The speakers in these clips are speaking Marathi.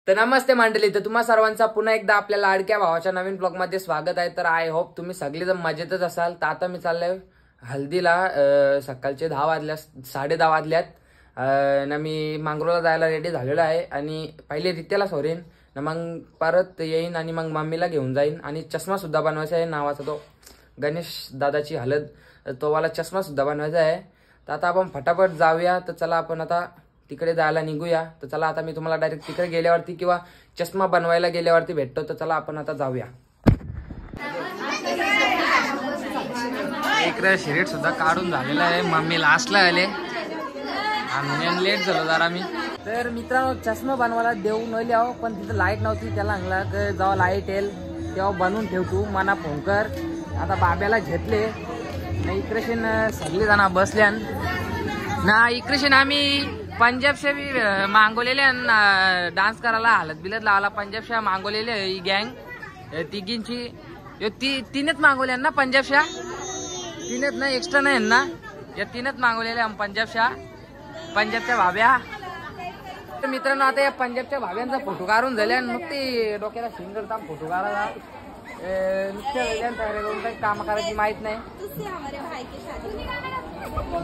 तर नमस्ते मंडळी, तर तुम्हा सर्वांचा पुन्हा एकदा आपल्या लाडक्या भावाच्या नवीन ब्लॉग मध्ये स्वागत आहे। तर आय होप तुम्ही सगळेजण मजेतच असाल। तर आता मी चाललोय हल्दीला। सकाळचे 10 वाजल्या 10:30 वाजल्यात ना। मी मांगरोळला जायला रेडी झालेलो आहे आणि पहिले रित्याला सोरेन ना, मग परत येईन आणि मग मम्मीला घेऊन जाईन। आणि चष्मा सुद्धा बनवायचा आहे नावाचा, तो गणेश दादाची हलद, तो वाला चष्मा सुद्धा बनवायचा आहे। तर आता आपण फटाफट जाऊया। तर चला आपण आता तिकडे जायला निघूया। तर चला आता मी तुम्हाला डायरेक्ट तिकडे गेल्यावरती किंवा चष्मा बनवायला गेल्यावरती भेटतो। तर चला आपण आता जाऊया। इकडे शर्ट सुद्धा काढून झालेला आहे, मम्मी लास्टला आले आणि लेट झालो जरा मी। तर मित्रांनो, चष्मा बनवायला देऊन आले आहो, पण तिथं लाईट नव्हती। त्याला सांगला की जेव्हा लाईट येईल तेव्हा बनवून ठेव, तू मना फोन कर। आता बाब्याला घेतले ना, इकडेशन सगळे जण बसल्या ना। इकडेशन आम्ही पंजाबशा बी मागवलेले डान्स करायला, हलत बिलत लावायला पंजाबशा मागवलेले। ही गँग तिघींची तीनच मागवल्या ना पंजाबशा, तीनच ना, एक्स्ट्रा नाही ना, या तीनच मागवलेल्या पंजाबच्या भाभ्या। तर मित्रांनो, आता या पंजाबच्या भाभ्यांचा फोटो काढून झाले आणि मग ते डोक्याला सिंगल फोटो काढायला नुसत्या काही काम करायची माहित नाही।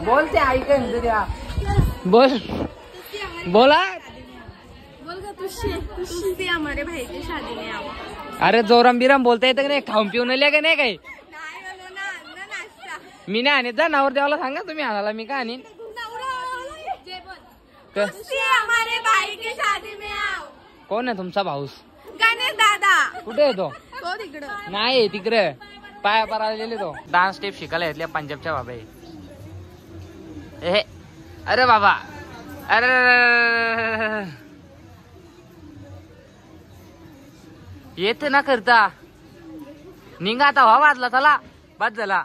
बोलते ऐक द्या, बोल बोला, बोल का तुझसे हमारे भाई की शादी में आओ। अरे जोरम बिरम बोलता येतं का नाही? खाऊन पिऊन लिया का नाही काही? मी नाही आणत जा, नावर देवाला सांगा तुम्ही आणाला, मी का आणीन? हमारे भाई की शादी में आओ। कोण आहे तुमचा भाऊस? गणेश दादा। कुठे आहे तो? तो तिकडं नाही, तिकडे पाया परालेले तो। डान्स स्टेप शिकायला घेतल्या पंजाबच्या बाबा। अरे बाबा, अरे येते ना करता निघा आता, व्हा वाजला, चला बाद झाला।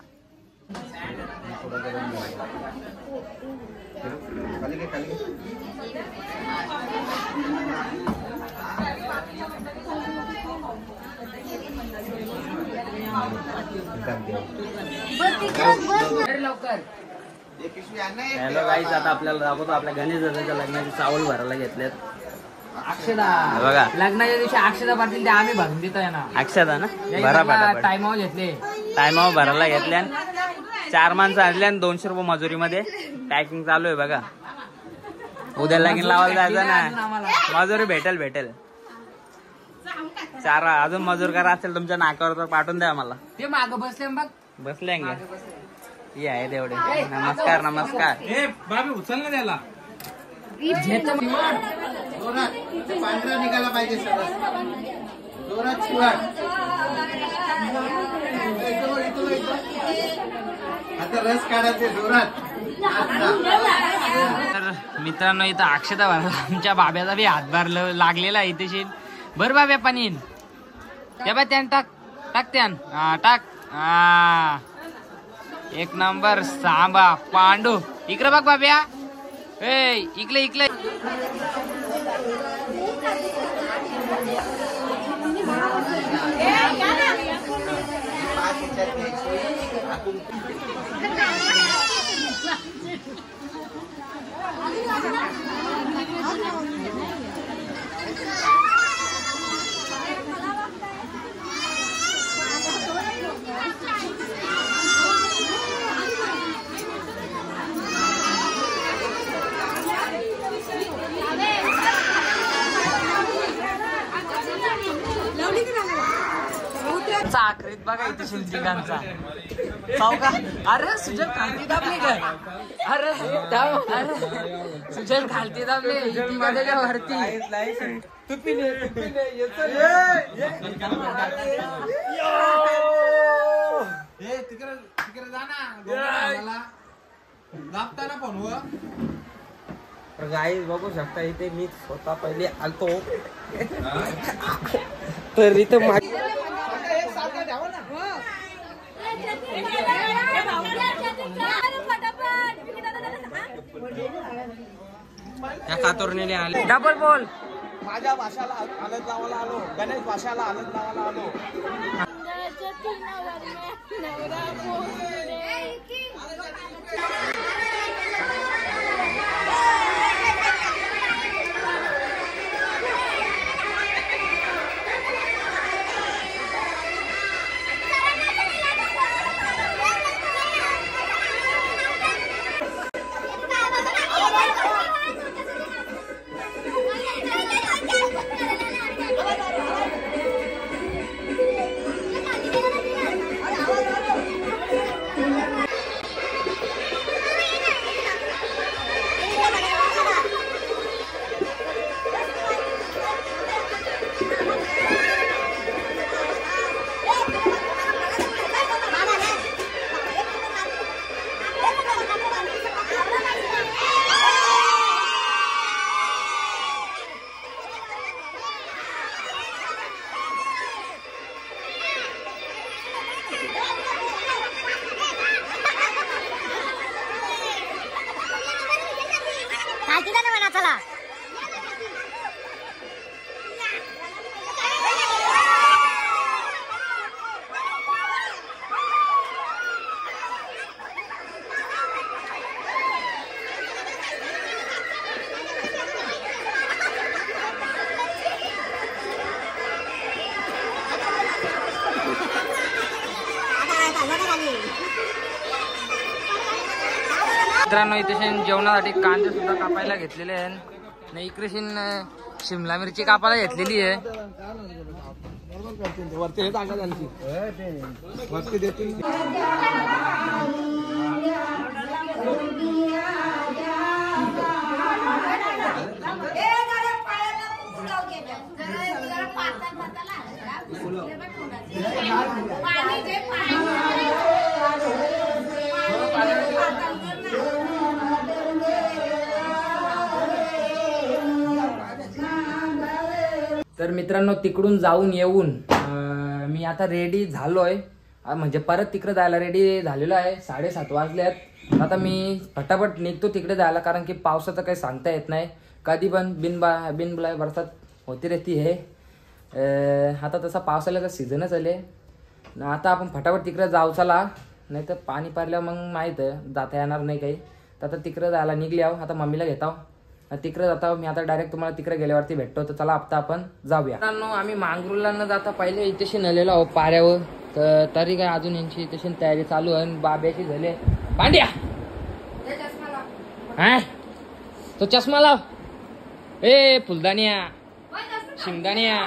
लवकर। हॅलो गाईज, आता आपल्याला दाखवतो आपल्या गणेश दादाच्या लग्नाचे चावल भरायला घेतलेत। अक्षदा बघा, लग्नाच्या दिवशी अक्षदा पाटील ते आम्ही भरून देतोय ना। अक्षदा ना, बरा टाइमावर घेतले, टायमावर भरायला घेतल्या। 4 माणसं आणले आणि 200 रुपये मजुरीमध्ये पॅकिंग चालू आहे बघा। उद्या लगीन लावायला जायचं ना, मजुरी भेटेल 4 अजून मजूर करा असेल तुमच्या नाकावर तर पाठवून द्या मला। ते माग बसले बघ, बसले हे आहे तेवढे। नमस्कार नमस्कार। बाबी उचल ना त्याला, पांढरा निघाला पाहिजे सर, जोरात शिवाय। आता रस काढायचे जोरात। तर मित्रांनो, इथं अक्षता भरायला आमच्या बाब्याचा बी हातभार लागलेला आहे इथे। बर बाब्या पाणी त्या बा, त्यान टाक त्यान, टाक, एक नंबर सांबा पांडू। इकडे बघ बाब्या, इकडे आखरीत बघा इथे शिंदीकांचा चौका। अरे सुजल खालती दाबली काय? अरे सुजल खालती दाबली वरती। तिकडे जा ना, दाबताना फोनवर। गाईज बघू शकता, इथे मी स्वतः पहिले आलतो तर इथं त्या कातोरनेने आले। डबल बोल, माझ्या भाषाला हलत लावायला आलो, गणेश भाषाला हलत लावायला आलो। मित्रांनो इथे जेवणासाठी कांदे सुद्धा कापायला घेतलेले आहे आणि इकडे शिमला मिरची कापायला घेतलेली आहे. वरती हे टाका त्यांची वरती देतील. तर मित्रांनो तिकडून जाऊन येऊन मी आता रेडी झालोय, म्हणजे परत तिकडे जायला रेडी झालेलो आहे. 7:30 वाजल्यात. आता मी फटाफट निघतो तिकडे जायला, कारण की पावसाचं काही सांगता येत नाही, कधी पण बिनबुलाय बरसात होती रहती है. आता तसा पावसाळ्याचा सीझनच आले. आता आपण फटाफट तिकडे जाऊ चला, नाही तर पाणी पडल्यावर मग माहीत आहे जाता येणार नाही काही. तर आता तिकडे जायला निघले आहो. आता मम्मीला घेताव तिकडे जाता. मी आता डायरेक्ट तुम्हाला तिकडे गेल्यावरती भेटतो. तर चला आता आपण जाऊया. मित्रांनो आम्ही मांगरूळला न जाता पहिले इथेशी नेलेलो आहो पाऱ्यावर. तर तरी काय अजून यांची इथेशी तयारी चालू आहे. बाब्याची झाले पांड्या हा तो चष्मा लाव. ए फुलदानिया शिंगदानिया.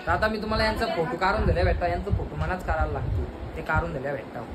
तर आता मी तुम्हाला यांचा फोटो काढून दिल्या भेटता. यांचा फोटो मलाच काढायला लागतो, ते काढून दिल्या भेटता.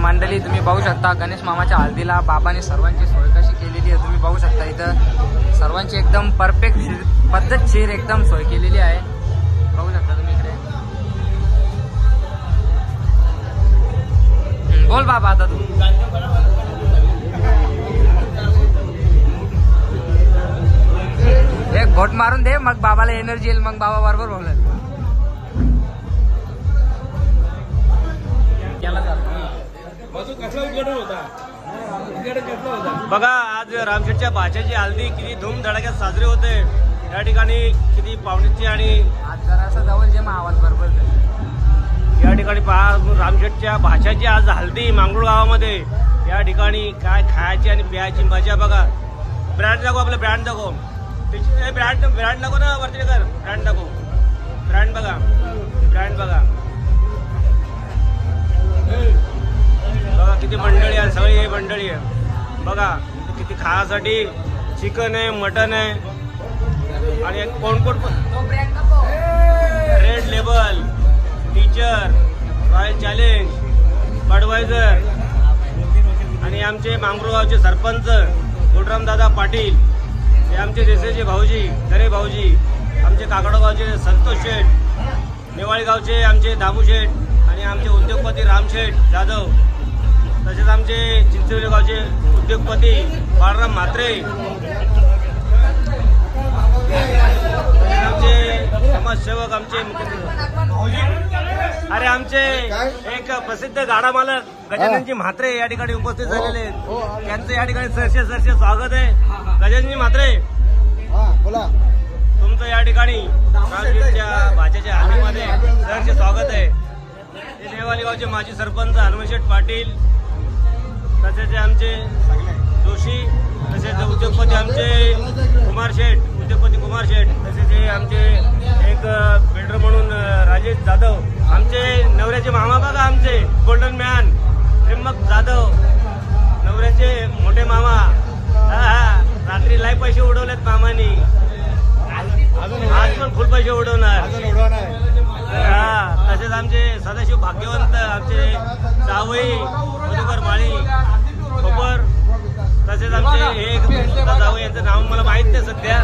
मंडळी तुम्ही पाहू शकता गणेश मामाच्या हळदीला बाबांनी सर्वांची सोय कशी केलेली आहे तुम्ही पाहू शकता. इथं सर्वांची एकदम परफेक्ट पद्धतशीर एकदम सोय केलेली आहे. पाहू शकता तुम्ही इकडे. बोल बाबा आता तू. एक घोट मारून दे मग बाबाला एनर्जी येईल, मग बाबा बरोबर बोलत. बघा आज रामशेठच्या भाच्याची हल्दी किती धूमधडाक्यात साजरी होते. या ठिकाणी किती पाहुण्याची आणि आज जरासा जवळ जे आवाज बरोबर या ठिकाणी पहा रामशेठच्या भाच्याची आज हल्दी मांगरूळ गावामध्ये. या ठिकाणी काय खायची आणि प्यायची मजा बघा. ब्रँड दाखव, आपलं ब्रँड दाखव. ब्रँड दाखव ना वरती कर. ब्रँड दाखव. ब्रँड बघा, ब्रँड बघा. बघा किती मंडळी आहे, सगळी ही मंडळी आहे बघा. किती खाण्यासाठी चिकन आहे, मटन आहे आणि कोण Red Label, Teacher, Royal Challenge, Budweiser आणि आमचे मांगरूळ गावचे सरपंच गुडराम दादा पाटील हे आमचे देसाईचे भाऊजी, दरे भाऊजी, आमचे काकडो गावचे संतोष शेठ, नेवाळी गावचे आमचे दामू शेठ आणि आमचे उद्योगपती राम शेठ जाधव, तसेच आमचे चिंचोली गावचे उद्योगपती बाळराम म्हात्रे, आमचे समाजसेवक आमचे अरे आमचे एक प्रसिद्ध गाडा मालक गजाननजी म्हात्रे या ठिकाणी उपस्थित झालेले आहेत. त्यांचं या ठिकाणी सरसे स्वागत आहे. गजाननजी म्हात्रे, बोला. तुमचं या ठिकाणी रामगीरच्या भाच्याच्या हातीमध्ये सरसे स्वागत आहे. हे नेवाली गावचे माजी सरपंच हनुमशेठ पाटील, तसेच आमचे जोशी, तसेच उद्योगपती आमचे कुमार शेठ, उद्योगपती कुमार शेठ, तसेच हे आमचे एक बिल्डर म्हणून राजेश जाधव, आमचे नवऱ्याचे मामा बघा, आमचे गोल्डन मॅन त्रिंबक जाधव, नवऱ्याचे मोठे मामा. रात्री लय पैसे उडवलेत मामानी, आज पण फुल पैसे उडवणार. तसेच आमचे सदाशिव भाग्यवंत, आमचे जावई मधुकर माळी खोपर, तसेच आमचे एक जावई, यांचं नाव मला माहित नाही सध्या,